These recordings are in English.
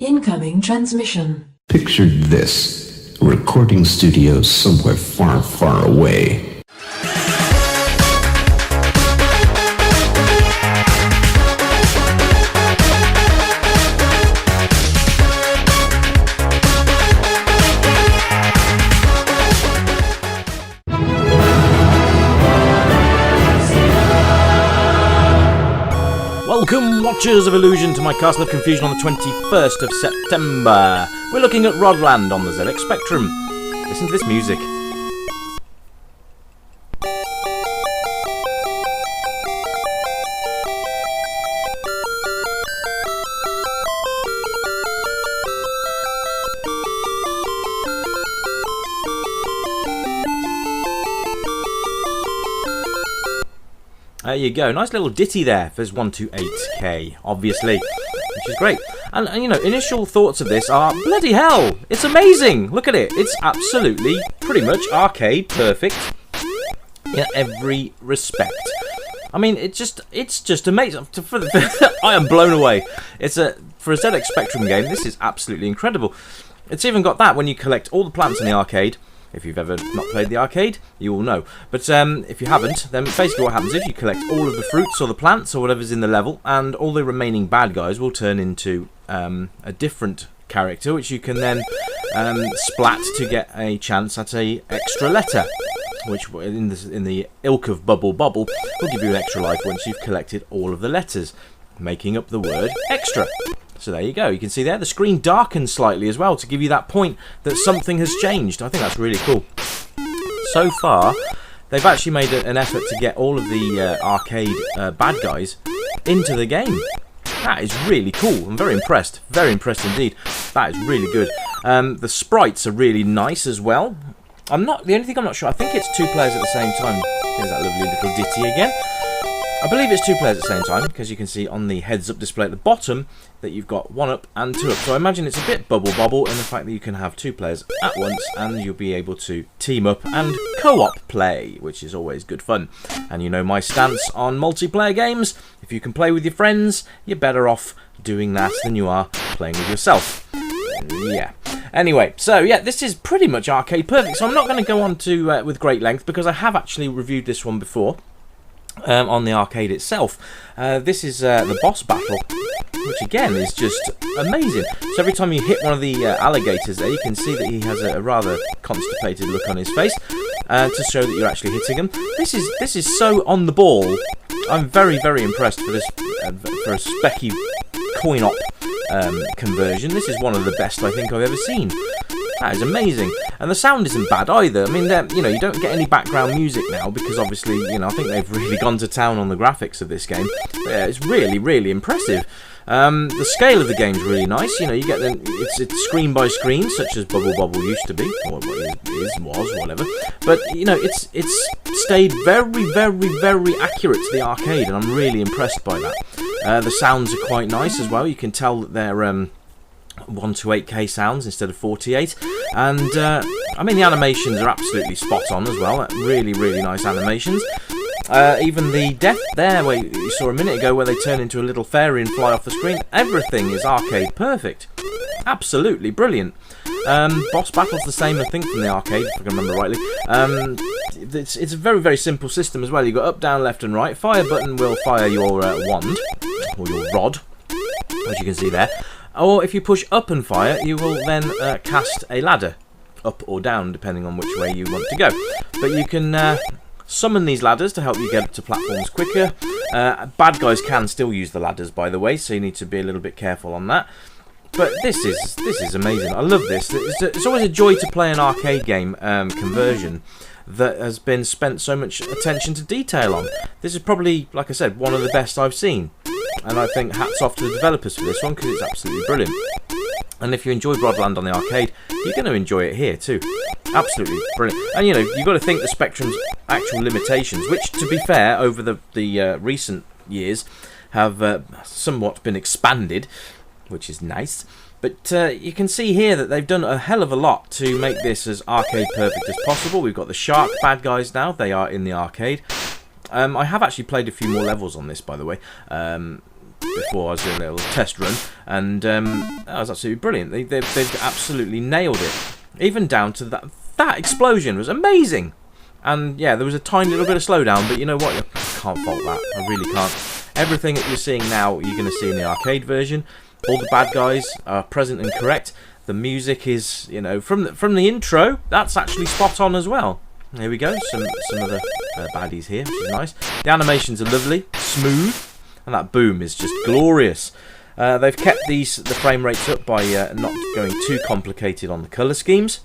Incoming transmission. Picture this. A recording studio somewhere far, far away. Welcome, Watchers of Illusion, to my Castle of Confusion on the 21st of September. We're looking at Rodland on the ZX Spectrum. Listen to this music. There you go, nice little ditty there for 128k, obviously, which is great. And you know, initial thoughts of this are, bloody hell, it's amazing! Look at it, it's absolutely, pretty much arcade perfect in every respect. I mean, it's just amazing. I am blown away. For a ZX Spectrum game, this is absolutely incredible. It's even got that when you collect all the plants in the arcade. If you've ever not played the arcade, you will know. But if you haven't, then basically what happens is you collect all of the fruits or the plants or whatever's in the level, and all the remaining bad guys will turn into a different character, which you can then splat to get a chance at a extra letter, which in the ilk of Bubble Bobble will give you an extra life once you've collected all of the letters, making up the word extra. So there you go, you can see there, the screen darkens slightly as well to give you that point that something has changed. I think that's really cool. So far, they've actually made an effort to get all of the arcade bad guys into the game. That is really cool. I'm very impressed indeed. That is really good. The sprites are really nice as well. The only thing I'm not sure, I think it's 2 players at the same time. Here's that lovely little ditty again. I believe it's 2 players at the same time, because you can see on the heads-up display at the bottom that you've got 1 up and 2 up. So I imagine it's a bit Bubble Bobble in the fact that you can have 2 players at once and you'll be able to team up and co-op play, which is always good fun. And you know my stance on multiplayer games. If you can play with your friends, you're better off doing that than you are playing with yourself. Yeah. Anyway, so yeah, this is pretty much arcade perfect. So I'm not going to go on to with great length because I have actually reviewed this one before. On the arcade itself. This is the boss battle, which again is just amazing. So every time you hit one of the alligators there, you can see that he has a rather constipated look on his face to show that you're actually hitting him. This is so on the ball. I'm very, very impressed for this for a specky coin-op conversion. This is one of the best I think I've ever seen. That is amazing, and the sound isn't bad either. I mean, you know, you don't get any background music now because obviously, you know, I think they've really gone to town on the graphics of this game. Yeah, it's really, really impressive. The scale of the game's really nice. You know, you get it's screen by screen, such as Bubble Bobble used to be, or was, whatever. But you know, it's stayed very, very, very accurate to the arcade, and I'm really impressed by that. The sounds are quite nice as well. You can tell that they're 128k sounds instead of 48, and I mean the animations are absolutely spot on as well. Really, really nice animations. Even the death there, where you saw a minute ago, where they turn into a little fairy and fly off the screen, everything is arcade perfect. Absolutely brilliant. Boss battle's the same, I think, from the arcade, if I can remember rightly. It's a very, very simple system as well. You've got up, down, left and right. Fire button will fire your wand, or your rod, as you can see there. Or if you push up and fire, you will then cast a ladder, up or down, depending on which way you want to go. But you can summon these ladders to help you get up to platforms quicker. Bad guys can still use the ladders, by the way, so you need to be a little bit careful on that. But this is amazing. I love this. It's always a joy to play an arcade game conversion that has been spent so much attention to detail on. This is probably, like I said, one of the best I've seen. And I think hats off to the developers for this one, because it's absolutely brilliant. And if you enjoyed Rodland on the arcade, you're going to enjoy it here too. Absolutely brilliant. And you know, you've got to think the Spectrum's actual limitations, which, to be fair, over the recent years have somewhat been expanded, which is nice. But you can see here that they've done a hell of a lot to make this as arcade perfect as possible. We've got the shark bad guys now. They are in the arcade. I have actually played a few more levels on this, by the way. before I was doing a little test run, and that was absolutely brilliant. They've absolutely nailed it, even down to that explosion was amazing. And yeah, there was a tiny little bit of slowdown, but you know what? I can't fault that. I really can't. Everything that you're seeing now, you're going to see in the arcade version. All the bad guys are present and correct. The music is, you know, from the intro, that's actually spot on as well. Here we go, some of the baddies here, which is nice. The animations are lovely, smooth, and that boom is just glorious. They've kept the frame rates up by not going too complicated on the colour schemes.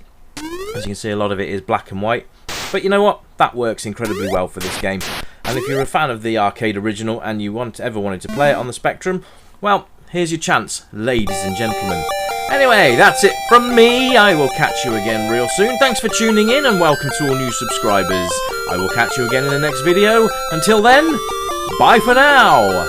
As you can see, a lot of it is black and white. But you know what? That works incredibly well for this game. And if you're a fan of the arcade original and you ever wanted to play it on the Spectrum, well, here's your chance, ladies and gentlemen. Anyway, that's it from me. I will catch you again real soon. Thanks for tuning in and welcome to all new subscribers. I will catch you again in the next video. Until then, bye for now.